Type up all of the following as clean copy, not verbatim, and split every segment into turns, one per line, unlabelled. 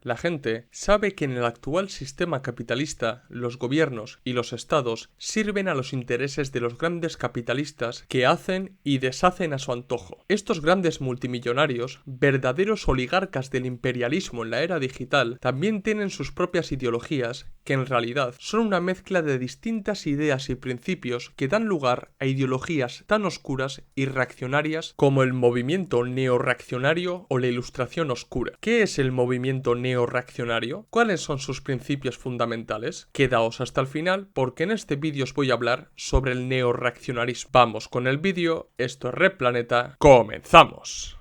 La gente sabe que en el actual sistema capitalista, los gobiernos y los estados sirven a los intereses de los grandes capitalistas que hacen y deshacen a su antojo. Estos grandes multimillonarios, verdaderos oligarcas del imperialismo en la era digital, también tienen sus propias ideologías que en realidad son una mezcla de distintas ideas y principios que dan lugar a ideologías tan oscuras y reaccionarias como el movimiento neorreaccionario o la Ilustración oscura. ¿Qué es el movimiento neorreaccionario? ¿Cuáles son sus principios fundamentales? Quedaos hasta el final porque en este vídeo os voy a hablar sobre el neorreaccionarismo. Vamos con el vídeo, esto es Red Planeta, ¡comenzamos!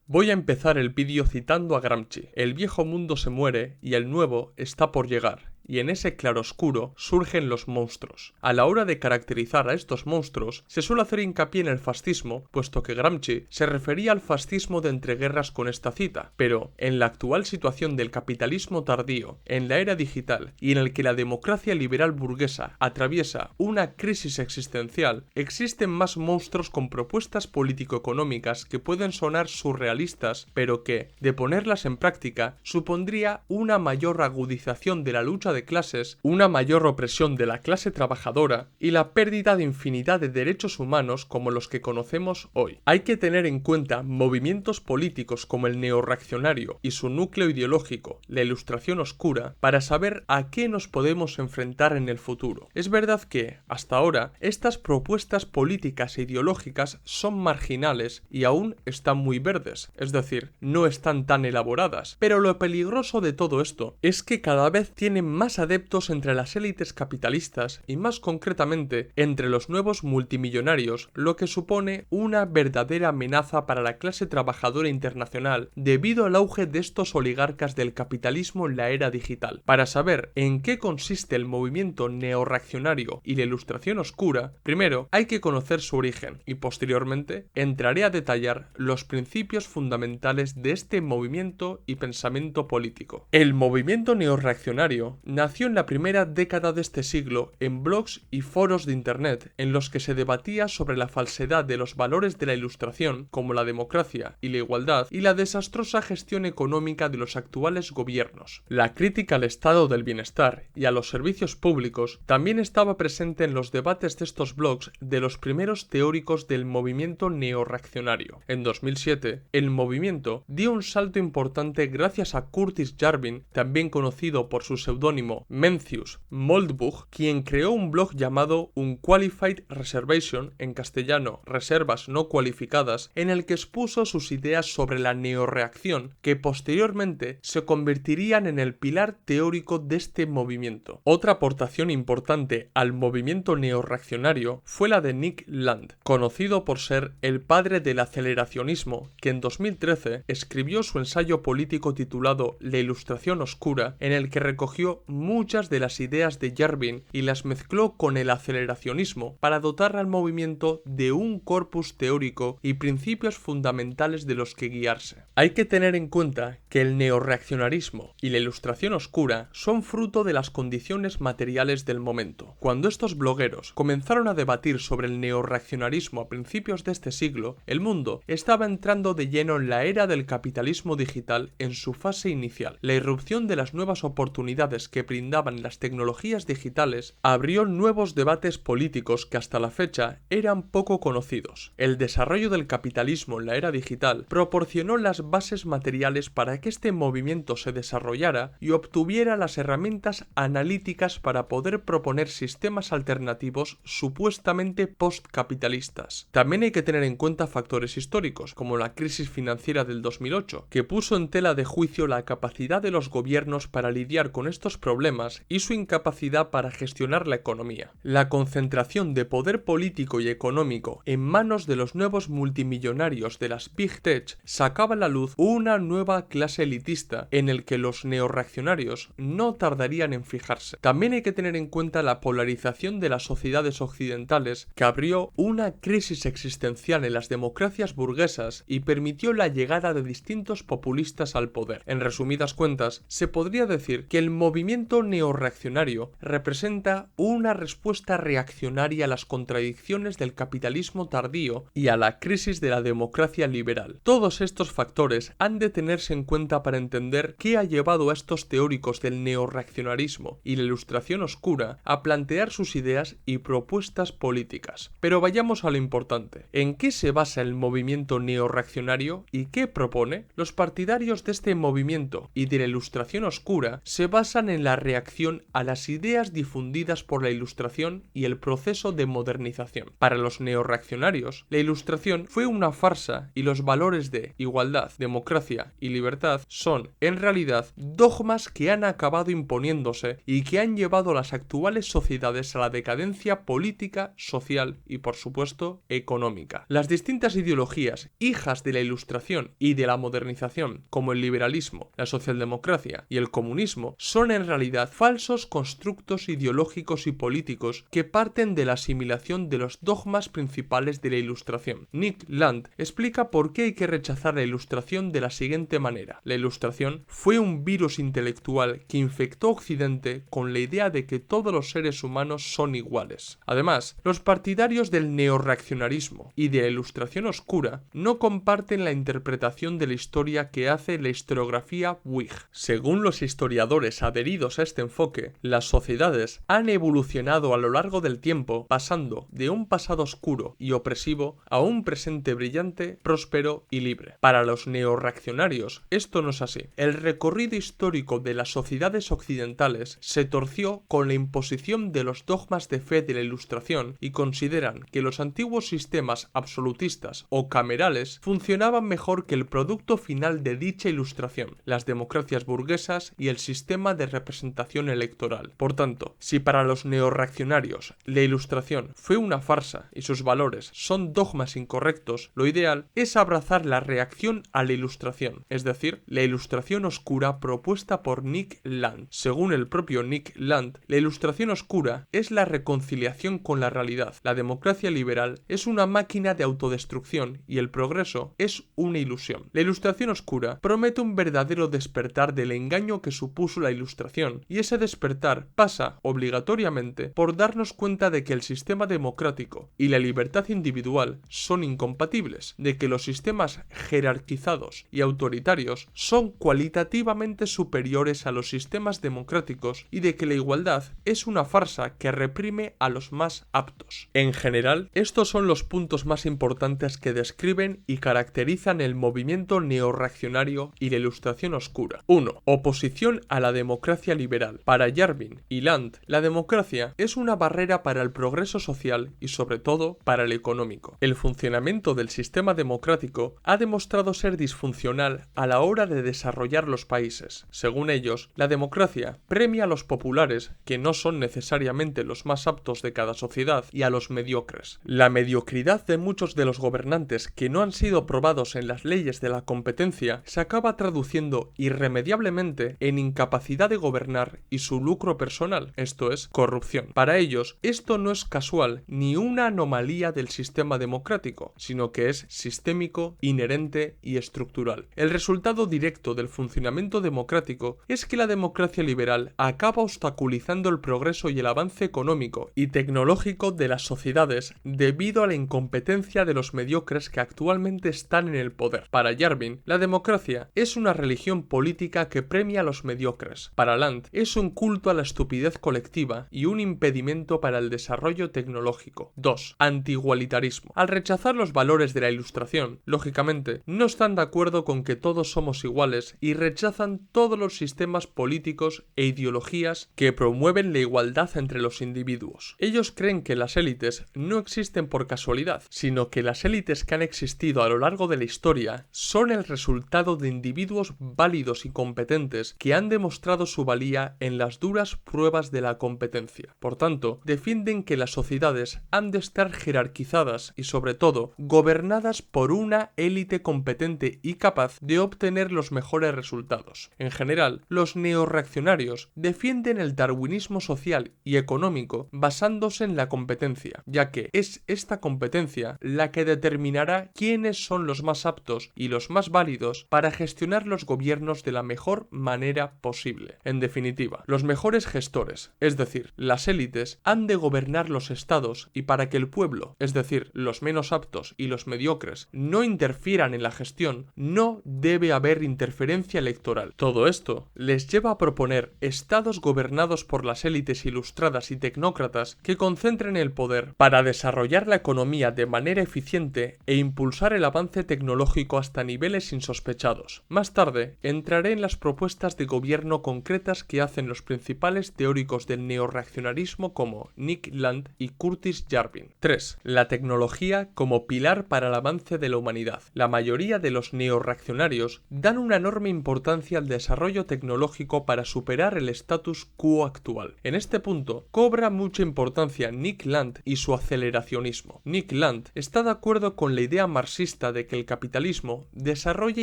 Voy a empezar el vídeo citando a Gramsci. El viejo mundo se muere y el nuevo está por llegar. Y en ese claroscuro surgen los monstruos. A la hora de caracterizar a estos monstruos, se suele hacer hincapié en el fascismo, puesto que Gramsci se refería al fascismo de entreguerras con esta cita. Pero, en la actual situación del capitalismo tardío, en la era digital, y en el que la democracia liberal burguesa atraviesa una crisis existencial, existen más monstruos con propuestas político-económicas que pueden sonar surrealistas, pero que, de ponerlas en práctica, supondría una mayor agudización de la lucha de clases, una mayor opresión de la clase trabajadora y la pérdida de infinidad de derechos humanos como los que conocemos hoy. Hay que tener en cuenta movimientos políticos como el neorreaccionario y su núcleo ideológico, la Ilustración oscura, para saber a qué nos podemos enfrentar en el futuro. Es verdad que, hasta ahora, estas propuestas políticas e ideológicas son marginales y aún están muy verdes, es decir, no están tan elaboradas, pero lo peligroso de todo esto es que cada vez tienen más adeptos entre las élites capitalistas y más concretamente entre los nuevos multimillonarios, lo que supone una verdadera amenaza para la clase trabajadora internacional debido al auge de estos oligarcas del capitalismo en la era digital. Para saber en qué consiste el movimiento neorreaccionario y la Ilustración oscura, primero hay que conocer su origen y posteriormente entraré a detallar los principios fundamentales de este movimiento y pensamiento político. El movimiento neorreaccionario nació en la primera década de este siglo en blogs y foros de internet en los que se debatía sobre la falsedad de los valores de la Ilustración, como la democracia y la igualdad, y la desastrosa gestión económica de los actuales gobiernos. La crítica al estado del bienestar y a los servicios públicos también estaba presente en los debates de estos blogs de los primeros teóricos del movimiento neorreaccionario. En 2007, el movimiento dio un salto importante gracias a Curtis Jarvin, también conocido por su seudónimo Mencius Moldbug, quien creó un blog llamado Unqualified Reservation, en castellano Reservas no cualificadas, en el que expuso sus ideas sobre la neorreacción, que posteriormente se convertirían en el pilar teórico de este movimiento. Otra aportación importante al movimiento neorreaccionario fue la de Nick Land, conocido por ser el padre del aceleracionismo, que en 2013 escribió su ensayo político titulado La Ilustración oscura, en el que recogió muchas de las ideas de Jarvin y las mezcló con el aceleracionismo para dotar al movimiento de un corpus teórico y principios fundamentales de los que guiarse. Hay que tener en cuenta que el neorreaccionarismo y la Ilustración oscura son fruto de las condiciones materiales del momento. Cuando estos blogueros comenzaron a debatir sobre el neorreaccionarismo a principios de este siglo, el mundo estaba entrando de lleno en la era del capitalismo digital en su fase inicial. La irrupción de las nuevas oportunidades que brindaban las tecnologías digitales abrió nuevos debates políticos que hasta la fecha eran poco conocidos. El desarrollo del capitalismo en la era digital proporcionó las bases materiales para que este movimiento se desarrollara y obtuviera las herramientas analíticas para poder proponer sistemas alternativos supuestamente postcapitalistas. También hay que tener en cuenta factores históricos, como la crisis financiera del 2008, que puso en tela de juicio la capacidad de los gobiernos para lidiar con estos problemas y su incapacidad para gestionar la economía. La concentración de poder político y económico en manos de los nuevos multimillonarios de las Big Tech sacaba a la luz una nueva clase elitista en el que los neorreaccionarios no tardarían en fijarse. También hay que tener en cuenta la polarización de las sociedades occidentales que abrió una crisis existencial en las democracias burguesas y permitió la llegada de distintos populistas al poder. En resumidas cuentas, se podría decir que el movimiento movimiento neorreaccionario representa una respuesta reaccionaria a las contradicciones del capitalismo tardío y a la crisis de la democracia liberal. Todos estos factores han de tenerse en cuenta para entender qué ha llevado a estos teóricos del neorreaccionarismo y la Ilustración oscura a plantear sus ideas y propuestas políticas. Pero vayamos a lo importante. ¿En qué se basa el movimiento neorreaccionario y qué propone? Los partidarios de este movimiento y de la Ilustración oscura se basan en la reacción a las ideas difundidas por la Ilustración y el proceso de modernización. Para los neorreaccionarios, la Ilustración fue una farsa y los valores de igualdad, democracia y libertad son, en realidad, dogmas que han acabado imponiéndose y que han llevado a las actuales sociedades a la decadencia política, social y, por supuesto, económica. Las distintas ideologías, hijas de la Ilustración y de la modernización, como el liberalismo, la socialdemocracia y el comunismo, son en realidad falsos constructos ideológicos y políticos que parten de la asimilación de los dogmas principales de la Ilustración. Nick Land explica por qué hay que rechazar la Ilustración de la siguiente manera. La Ilustración fue un virus intelectual que infectó a Occidente con la idea de que todos los seres humanos son iguales. Además, los partidarios del neorreaccionarismo y de la Ilustración oscura no comparten la interpretación de la historia que hace la historiografía Whig. Según los historiadores adheridos a este enfoque, las sociedades han evolucionado a lo largo del tiempo pasando de un pasado oscuro y opresivo a un presente brillante, próspero y libre. Para los neorreaccionarios, esto no es así. El recorrido histórico de las sociedades occidentales se torció con la imposición de los dogmas de fe de la Ilustración y consideran que los antiguos sistemas absolutistas o camerales funcionaban mejor que el producto final de dicha Ilustración, las democracias burguesas y el sistema de representación electoral. Por tanto, si para los neorreaccionarios la Ilustración fue una farsa y sus valores son dogmas incorrectos, lo ideal es abrazar la reacción a la Ilustración, es decir, la Ilustración oscura propuesta por Nick Land. Según el propio Nick Land, la Ilustración oscura es la reconciliación con la realidad. La democracia liberal es una máquina de autodestrucción y el progreso es una ilusión. La Ilustración oscura promete un verdadero despertar del engaño que supuso la Ilustración, y ese despertar pasa, obligatoriamente, por darnos cuenta de que el sistema democrático y la libertad individual son incompatibles, de que los sistemas jerarquizados y autoritarios son cualitativamente superiores a los sistemas democráticos y de que la igualdad es una farsa que reprime a los más aptos. En general, estos son los puntos más importantes que describen y caracterizan el movimiento neorreaccionario y la Ilustración oscura. 1. Oposición a la democracia liberal. Para Yarvin y Land, la democracia es una barrera para el progreso social y sobre todo para el económico. El funcionamiento del sistema democrático ha demostrado ser disfuncional a la hora de desarrollar los países. Según ellos, la democracia premia a los populares, que no son necesariamente los más aptos de cada sociedad, y a los mediocres. La mediocridad de muchos de los gobernantes que no han sido probados en las leyes de la competencia se acaba traduciendo irremediablemente en incapacidad de gobernar y su lucro personal, esto es, corrupción. Para ellos, esto no es casual ni una anomalía del sistema democrático, sino que es sistémico, inherente y estructural. El resultado directo del funcionamiento democrático es que la democracia liberal acaba obstaculizando el progreso y el avance económico y tecnológico de las sociedades debido a la incompetencia de los mediocres que actualmente están en el poder. Para Yarvin, la democracia es una religión política que premia a los mediocres. Para Land, es un culto a la estupidez colectiva y un impedimento para el desarrollo tecnológico. 2. Antiigualitarismo. Al rechazar los valores de la Ilustración, lógicamente, no están de acuerdo con que todos somos iguales y rechazan todos los sistemas políticos e ideologías que promueven la igualdad entre los individuos. Ellos creen que las élites no existen por casualidad, sino que las élites que han existido a lo largo de la historia son el resultado de individuos válidos y competentes que han demostrado su valía en las duras pruebas de la competencia. Por tanto, defienden que las sociedades han de estar jerarquizadas y, sobre todo, gobernadas por una élite competente y capaz de obtener los mejores resultados. En general, los neorreaccionarios defienden el darwinismo social y económico basándose en la competencia, ya que es esta competencia la que determinará quiénes son los más aptos y los más válidos para gestionar los gobiernos de la mejor manera posible. En definitiva, los mejores gestores, es decir, las élites, han de gobernar los estados y para que el pueblo, es decir, los menos aptos y los mediocres, no interfieran en la gestión, no debe haber interferencia electoral. Todo esto les lleva a proponer estados gobernados por las élites ilustradas y tecnócratas que concentren el poder para desarrollar la economía de manera eficiente e impulsar el avance tecnológico hasta niveles insospechados. Más tarde, entraré en las propuestas de gobierno concretas que hacen los principales teóricos del neorreaccionarismo como Nick Land y Curtis Yarvin. 3. La tecnología como pilar para el avance de la humanidad. La mayoría de los neorreaccionarios dan una enorme importancia al desarrollo tecnológico para superar el status quo actual. En este punto, cobra mucha importancia Nick Land y su aceleracionismo. Nick Land está de acuerdo con la idea marxista de que el capitalismo desarrolla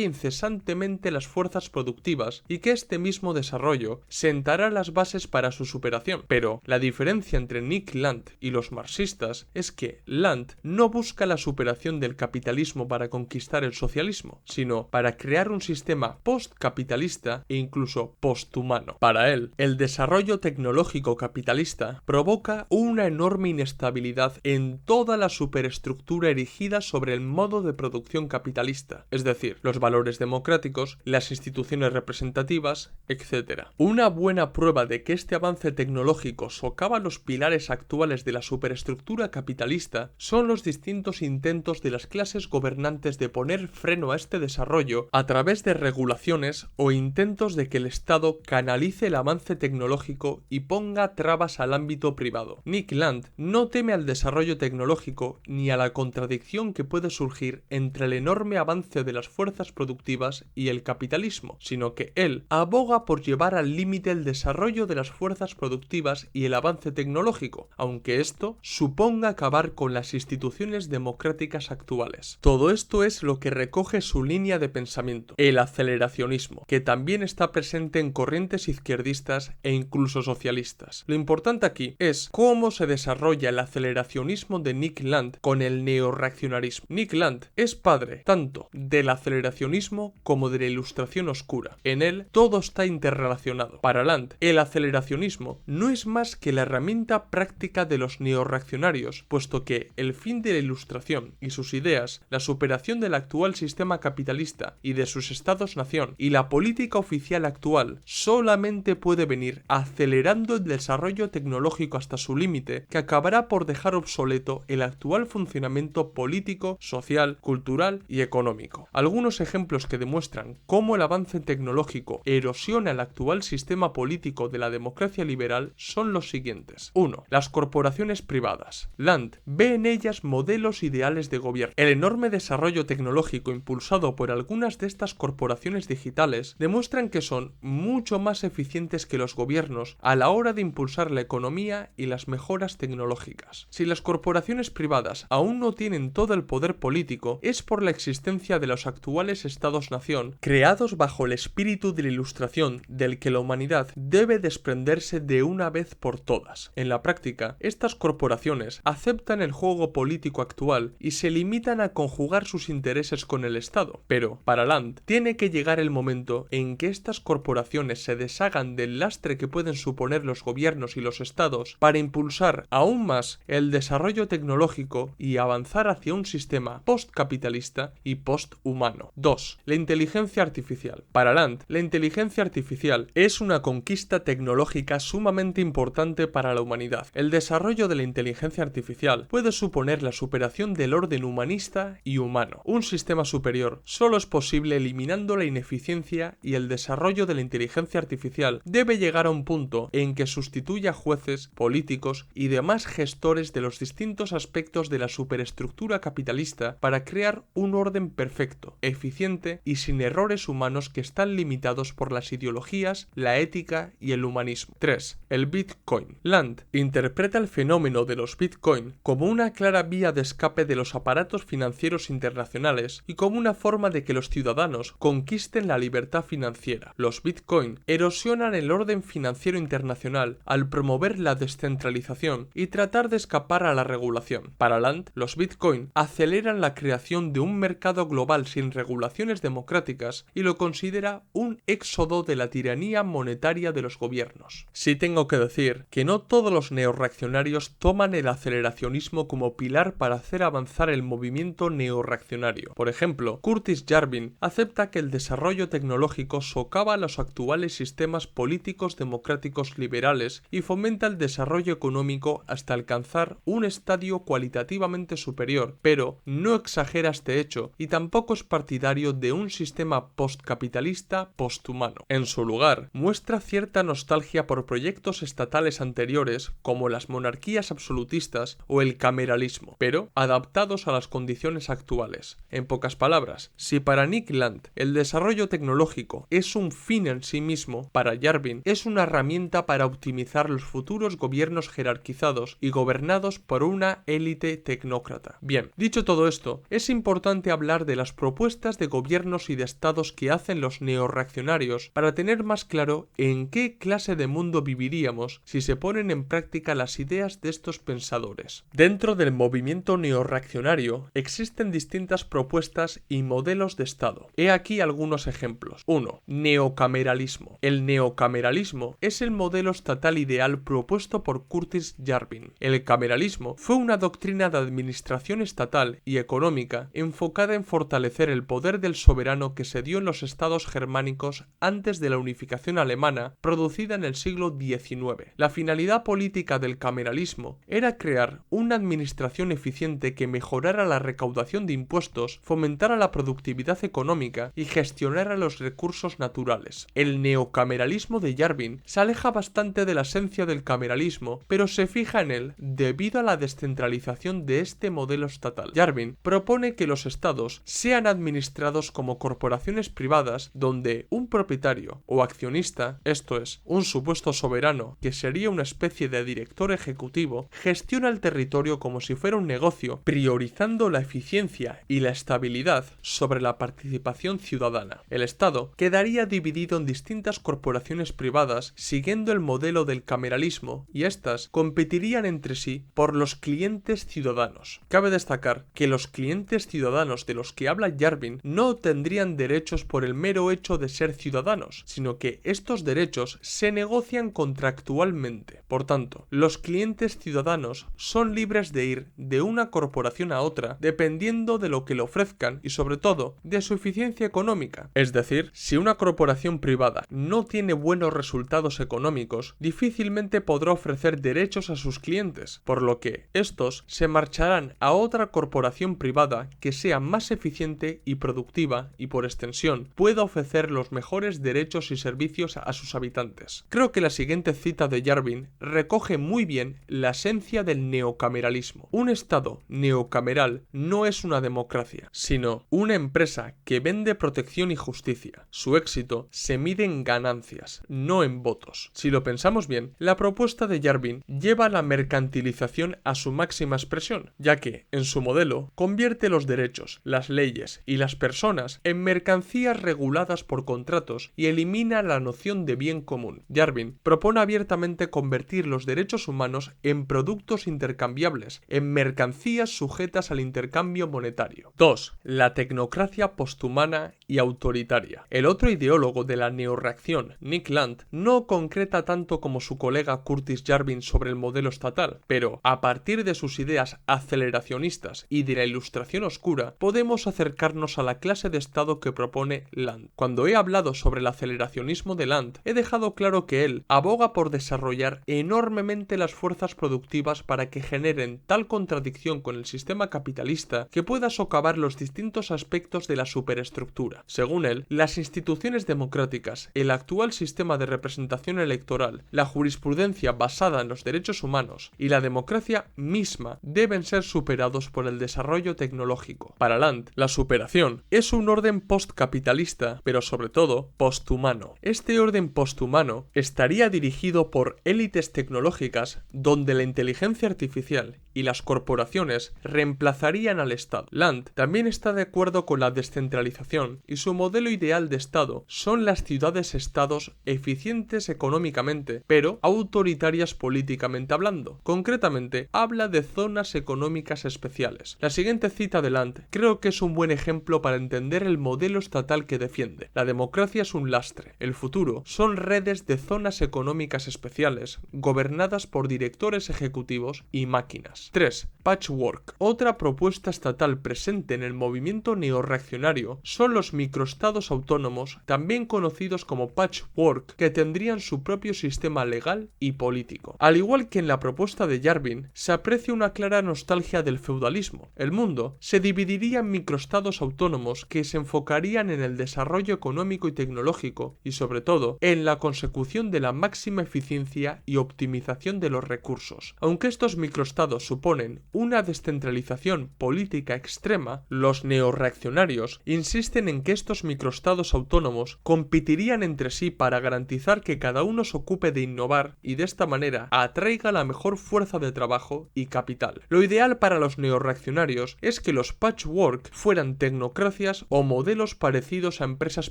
incesantemente las fuerzas productivas y que este mismo desarrollo sentará las bases para su superación. Pero la diferencia entre Nick Land y los marxistas es que Land no busca la superación del capitalismo para conquistar el socialismo, sino para crear un sistema postcapitalista e incluso posthumano. Para él, el desarrollo tecnológico capitalista provoca una enorme inestabilidad en toda la superestructura erigida sobre el modo de producción capitalista, es decir, los valores democráticos, las instituciones representativas, etc. Una buena prueba de que este avance tecnológico socava los pilares actuales de la superestructura capitalista son los distintos intentos de las clases gobernantes de poner freno a este desarrollo a través de regulaciones o intentos de que el Estado canalice el avance tecnológico y ponga trabas al ámbito privado. Nick Land no teme al desarrollo tecnológico ni a la contradicción que puede surgir entre el enorme avance de las fuerzas productivas y el capitalismo, sino que él aboga por llevar al límite el desarrollo de las fuerzas productivas y el avance tecnológico, aunque esto suponga acabar con las instituciones democráticas actuales. Todo esto es lo que recoge su línea de pensamiento, el aceleracionismo, que también está presente en corrientes izquierdistas e incluso socialistas. Lo importante aquí es cómo se desarrolla el aceleracionismo de Nick Land con el neorreaccionarismo. Nick Land es padre tanto del aceleracionismo como de la ilustración oscura. En él todo está interrelacionado. Para Land, el aceleracionismo no es más que la herramienta práctica de los neorreaccionarios, puesto que el fin de la ilustración y sus ideas, la superación del actual sistema capitalista y de sus estados-nación y la política oficial actual solamente puede venir acelerando el desarrollo tecnológico hasta su límite, que acabará por dejar obsoleto el actual funcionamiento político, social, cultural y económico. Algunos ejemplos que demuestran cómo el avance tecnológico erosiona el actual sistema político de la democracia liberal son los siguientes. 1. Las corporaciones privadas. Land ve en ellas modelos ideales de gobierno. El enorme desarrollo tecnológico impulsado por algunas de estas corporaciones digitales demuestran que son mucho más eficientes que los gobiernos a la hora de impulsar la economía y las mejoras tecnológicas. Si las corporaciones privadas aún no tienen todo el poder político, es por la existencia de los actuales estados-nación creados bajo el espíritu de la ilustración del que la humanidad debe desprenderse de una vez por todas. En la práctica, estas corporaciones aceptan el juego político actual y se limitan a conjugar sus intereses con el Estado. Pero, para Land, tiene que llegar el momento en que estas corporaciones se deshagan del lastre que pueden suponer los gobiernos y los estados para impulsar aún más el desarrollo tecnológico y avanzar hacia un sistema postcapitalista y posthumano. 2. La inteligencia artificial. Para Land, la inteligencia artificial es una conquista tecnológica sumamente importante para la humanidad. El desarrollo de la inteligencia artificial puede suponer la superación del orden humanista y humano. Un sistema superior solo es posible eliminando la ineficiencia y el desarrollo de la inteligencia artificial debe llegar a un punto en que sustituya jueces, políticos y demás gestores de los distintos aspectos de la superestructura capitalista para crear un orden perfecto, eficiente y sin errores humanos que están limitados por las ideologías, la ética y el humanismo. 3. El Bitcoin. Land interpreta el fenómeno de los Bitcoin como una clara vía de escape de los aparatos financieros internacionales y como una forma de que los ciudadanos conquisten la libertad financiera. Los Bitcoin erosionan el orden financiero internacional al promover la descentralización y tratar de escapar a la regulación. Para Land, los Bitcoin aceleran la creación de un mercado global sin regulaciones democráticas y lo considera un éxodo de la tiranía monetaria de los gobiernos. Sí tengo que decir que no todos los neorreaccionarios toman el aceleracionismo como pilar para hacer avanzar el movimiento neorreaccionario. Por ejemplo, Curtis Yarvin acepta que el desarrollo tecnológico socava los actuales sistemas políticos democráticos liberales y fomenta el desarrollo económico hasta alcanzar un estadio cualitativamente superior, pero no exagera este hecho y tampoco es partidario de un sistema postcapitalista posthumano. En su lugar, muestra cierta nostalgia por proyectos estatales anteriores como las monarquías absolutistas o el cameralismo, pero adaptados a las condiciones actuales. En pocas palabras, si para Nick Land el desarrollo tecnológico es un fin en sí mismo, para Yarvin es una herramienta para optimizar los futuros gobiernos jerarquizados y gobernados por una élite tecnócrata. Bien, dicho todo esto, es importante hablar de las propuestas de gobiernos y de estados que hacen los neorreaccionarios para tener más claro en qué clase de mundo viviríamos si se ponen en práctica las ideas de estos pensadores. Dentro del movimiento neorreaccionario existen distintas propuestas y modelos de estado. He aquí algunos ejemplos. 1. Neocameralismo. El neocameralismo es el modelo estatal ideal propuesto por Curtis Yarvin. El cameralismo fue una doctrina de administración estatal y económica enfocada en fortalecer el poder del soberano que se dio en los estados germánicos antes de la unificación alemana producida en el siglo XIX. La finalidad política del cameralismo era crear una administración eficiente que mejorara la recaudación de impuestos, fomentara la productividad económica y gestionara los recursos naturales. El neocameralismo de Yarvin se aleja bastante de la esencia del cameralismo, pero se fija en él debido a la descentralización de este modelo estatal. Yarvin propone que los estados sean administrados como corporaciones privadas donde un propietario o accionista, esto es, un supuesto soberano que sería una especie de director ejecutivo, gestiona el territorio como si fuera un negocio, priorizando la eficiencia y la estabilidad sobre la participación ciudadana. El Estado quedaría dividido en distintas corporaciones privadas siguiendo el modelo del cameralismo y éstas competirían entre sí por los clientes ciudadanos. Cabe destacar que los clientes ciudadanos de los que habla Yarvin no tendrían derechos por el mero hecho de ser ciudadanos, sino que estos derechos se negocian contractualmente. Por tanto, los clientes ciudadanos son libres de ir de una corporación a otra dependiendo de lo que le ofrezcan y sobre todo de su eficiencia económica. Es decir, si una corporación privada no tiene buenos resultados económicos, difícilmente podrá ofrecer derechos a sus clientes, por lo que estos se marcharán a otra corporación privada que sea más eficiente y productiva y por extensión pueda ofrecer los mejores derechos y servicios a sus habitantes. Creo que la siguiente cita de Yarvin recoge muy bien la esencia del neocameralismo. Un estado neocameral no es una democracia, sino una empresa que vende protección y justicia. Su éxito se mide en ganancias, no en votos. Si lo pensamos bien, la propuesta de Yarvin lleva la mercantilización a su máxima expresión, ya que, en su modelo, convierte los derechos, las leyes y las personas en mercancías reguladas por contratos y elimina la noción de bien común. Yarvin propone abiertamente convertir los derechos humanos en productos intercambiables, en mercancías sujetas al intercambio monetario. 2. La tecnocracia posthumana y autoritaria. El otro ideólogo de la neorreacción, Nick Land, no concreta tanto como su colega Curtis Yarvin sobre el modelo estatal, pero a partir de sus ideas aceleracionistas y de la ilustración oscura, podemos acercarnos a la clase de estado que propone Land. Cuando he hablado sobre el aceleracionismo de Land, he dejado claro que él aboga por desarrollar enormemente las fuerzas productivas para que generen tal contradicción con el sistema capitalista que pueda socavar los distintos aspectos de la superestructura. Según él, las instituciones democráticas, el actual sistema de representación electoral, la jurisprudencia basada en los derechos humanos y la democracia misma deben ser superados por el desarrollo tecnológico. Para Land, la superación es un orden postcapitalista, pero sobre todo posthumano. Este orden posthumano estaría dirigido por élites tecnológicas donde la inteligencia artificial y las corporaciones reemplazarían al Estado. Land también está de acuerdo con la descentralización y su modelo ideal de Estado son las ciudades-estados eficientes económicamente, pero autoritarias políticamente hablando. Concretamente, habla de zonas económicas especiales. La siguiente cita de Land creo que es un buen ejemplo para entender el modelo estatal que defiende. La democracia es un lastre. El futuro son redes de zonas económicas especiales, gobernadas por directores ejecutivos y máquinas. 3. Patchwork. Otra propuesta estatal presente en el movimiento neorreaccionario son los microestados autónomos, también conocidos como patchwork, que tendrían su propio sistema legal y político. Al igual que en la propuesta de Yarvin, se aprecia una clara nostalgia del feudalismo. El mundo se dividiría en microestados autónomos que se enfocarían en el desarrollo económico y tecnológico y, sobre todo, en la consecución de la máxima eficiencia y optimización de los recursos. Aunque estos microestados suponen una descentralización política extrema, los neorreaccionarios insisten en que estos microestados autónomos competirían entre sí para garantizar que cada uno se ocupe de innovar y de esta manera atraiga la mejor fuerza de trabajo y capital. Lo ideal para los neorreaccionarios es que los patchwork fueran tecnocracias o modelos parecidos a empresas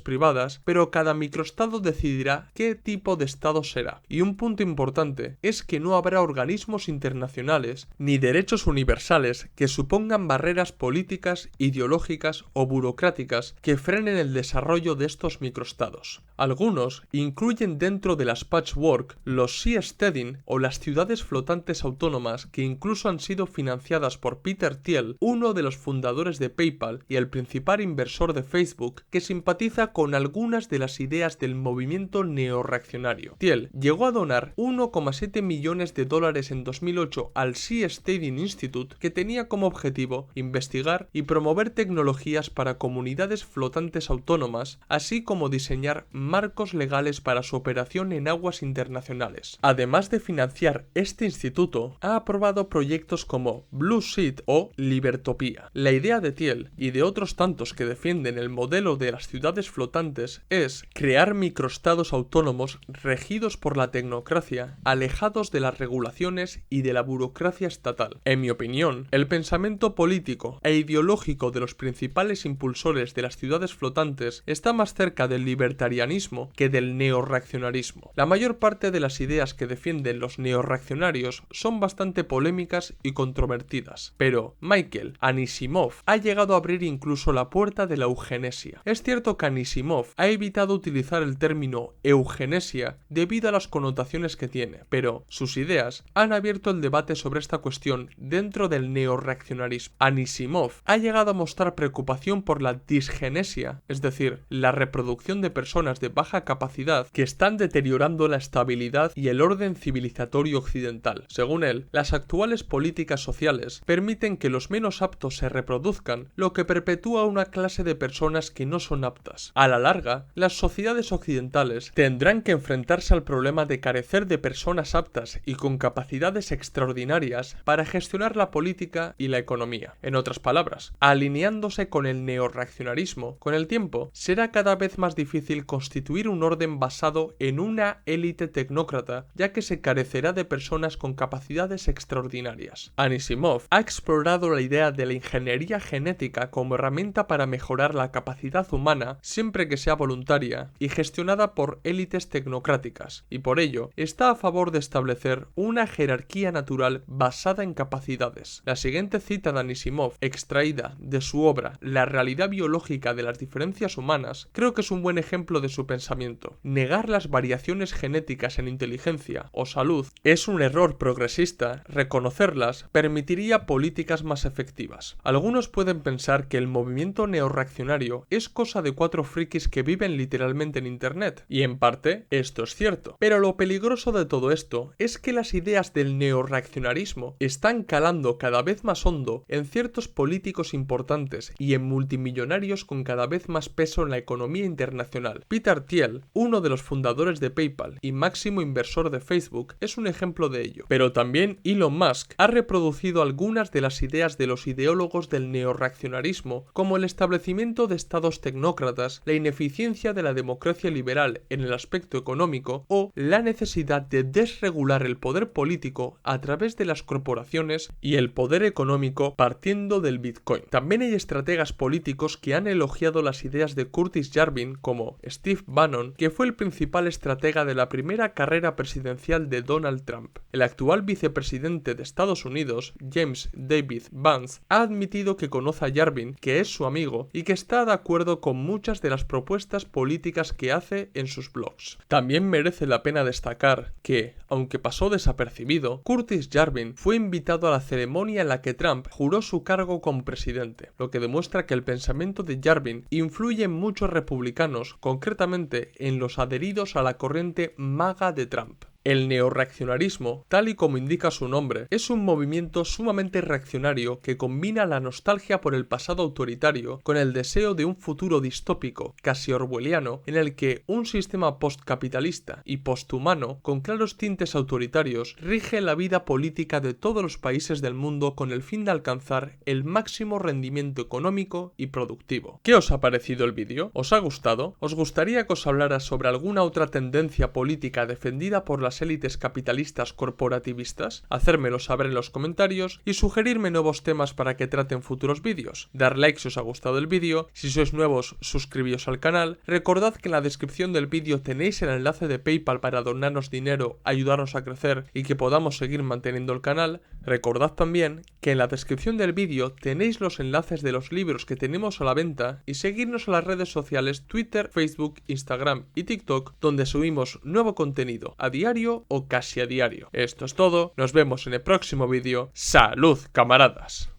privadas, pero cada microestado decidirá qué tipo de estado será. Y un punto importante es que no habrá organismos internacionales ni derechos universales que supongan barreras políticas, ideológicas o burocráticas que frenen el desarrollo de estos microestados. Algunos incluyen dentro de las patchwork los seasteading o las ciudades flotantes autónomas que incluso han sido financiadas por Peter Thiel, uno de los fundadores de PayPal y el principal inversor de Facebook, que simpatiza con algunas de las ideas del movimiento neorreaccionario. Thiel llegó a donar 1,7 millones de dólares en 2008 al Seasteading Institute, que tenía como objetivo investigar y promover tecnologías para comunidades flotantes autónomas, así como diseñar marcos legales para su operación en aguas internacionales. Además de financiar este instituto, ha aprobado proyectos como Blue Seed o Libertopía. La idea de Thiel y de otros tantos que defienden el modelo de las ciudades flotantes es crear microestados autónomos regidos por la tecnocracia, alejados de las regulaciones y de la burocracia estatal. En mi opinión, el pensamiento político e ideológico de los principales impulsores de las ciudades flotantes está más cerca del libertarianismo que del neorreaccionarismo. La mayor parte de las ideas que defienden los neorreaccionarios son bastante polémicas y controvertidas, pero Michael Anisimov ha llegado a abrir incluso la puerta de la eugenesia. Es cierto que Anisimov ha evitado utilizar el término eugenesia debido a las connotaciones que tiene, pero sus ideas han abierto el debate sobre esta cuestión dentro del neorreaccionarismo. Anisimov ha llegado a mostrar preocupación por la disgenesia, es decir, la reproducción de personas de baja capacidad que están deteriorando la estabilidad y el orden civilizatorio occidental. Según él, las actuales políticas sociales permiten que los menos aptos se reproduzcan, lo que perpetúa una clase de personas que no son aptas. A la larga, las sociedades occidentales tendrán que enfrentarse al problema de carecer de personas aptas y con capacidades extraordinarias para gestionar la política y la economía. En otras palabras, alineándose con el neorreaccionarismo, con el tiempo será cada vez más difícil constituir un orden basado en una élite tecnócrata, ya que se carecerá de personas con capacidades extraordinarias. Anisimov ha explorado la idea de la ingeniería genética como herramienta para mejorar la capacidad humana siempre que sea voluntaria y gestionada por élites tecnocráticas, y por ello está a favor de establecer una jerarquía natural basada en capacidades. La siguiente cita de Anisimov, extraída de su obra La realidad biológica de las diferencias humanas, creo que es un buen ejemplo de su pensamiento. Negar las variaciones genéticas en inteligencia o salud es un error progresista. Reconocerlas permitiría políticas más efectivas. Algunos pueden pensar que el movimiento neorreaccionario es cosa de 4 frikis que viven literalmente en internet, y en parte esto es cierto. Pero lo peligroso de todo esto es que las ideas del neorreaccionarismo están calando cada vez más hondo en ciertos políticos importantes y en multimillonarios con cada vez más peso en la economía internacional. Peter Thiel, uno de los fundadores de PayPal y máximo inversor de Facebook, es un ejemplo de ello. Pero también Elon Musk ha reproducido algunas de las ideas de los ideólogos del neorreaccionarismo, como el establecimiento de estados tecnócratas, la ineficiencia de la democracia liberal en el aspecto económico o la necesidad de desregular el poder político a través de las corporaciones corporaciones y el poder económico partiendo del Bitcoin. También hay estrategas políticos que han elogiado las ideas de Curtis Yarvin, como Steve Bannon, que fue el principal estratega de la primera carrera presidencial de Donald Trump. El actual vicepresidente de Estados Unidos, James David Vance, ha admitido que conoce a Yarvin, que es su amigo y que está de acuerdo con muchas de las propuestas políticas que hace en sus blogs. También merece la pena destacar que, aunque pasó desapercibido, Curtis Yarvin fue invitado a la ceremonia en la que Trump juró su cargo como presidente, lo que demuestra que el pensamiento de Yarvin influye en muchos republicanos, concretamente en los adheridos a la corriente MAGA de Trump. El neorreaccionarismo, tal y como indica su nombre, es un movimiento sumamente reaccionario que combina la nostalgia por el pasado autoritario con el deseo de un futuro distópico, casi orwelliano, en el que un sistema postcapitalista y posthumano con claros tintes autoritarios rige la vida política de todos los países del mundo con el fin de alcanzar el máximo rendimiento económico y productivo. ¿Qué os ha parecido el vídeo? ¿Os ha gustado? ¿Os gustaría que os hablara sobre alguna otra tendencia política defendida por las élites capitalistas corporativistas? Hacérmelo saber en los comentarios y sugerirme nuevos temas para que trate en futuros vídeos. Dar like si os ha gustado el vídeo, si sois nuevos suscribíos al canal, recordad que en la descripción del vídeo tenéis el enlace de PayPal para donarnos dinero, ayudarnos a crecer y que podamos seguir manteniendo el canal. Recordad también que en la descripción del vídeo tenéis los enlaces de los libros que tenemos a la venta y seguirnos en las redes sociales Twitter, Facebook, Instagram y TikTok, donde subimos nuevo contenido a diario o casi a diario. Esto es todo, nos vemos en el próximo vídeo. ¡Salud, camaradas!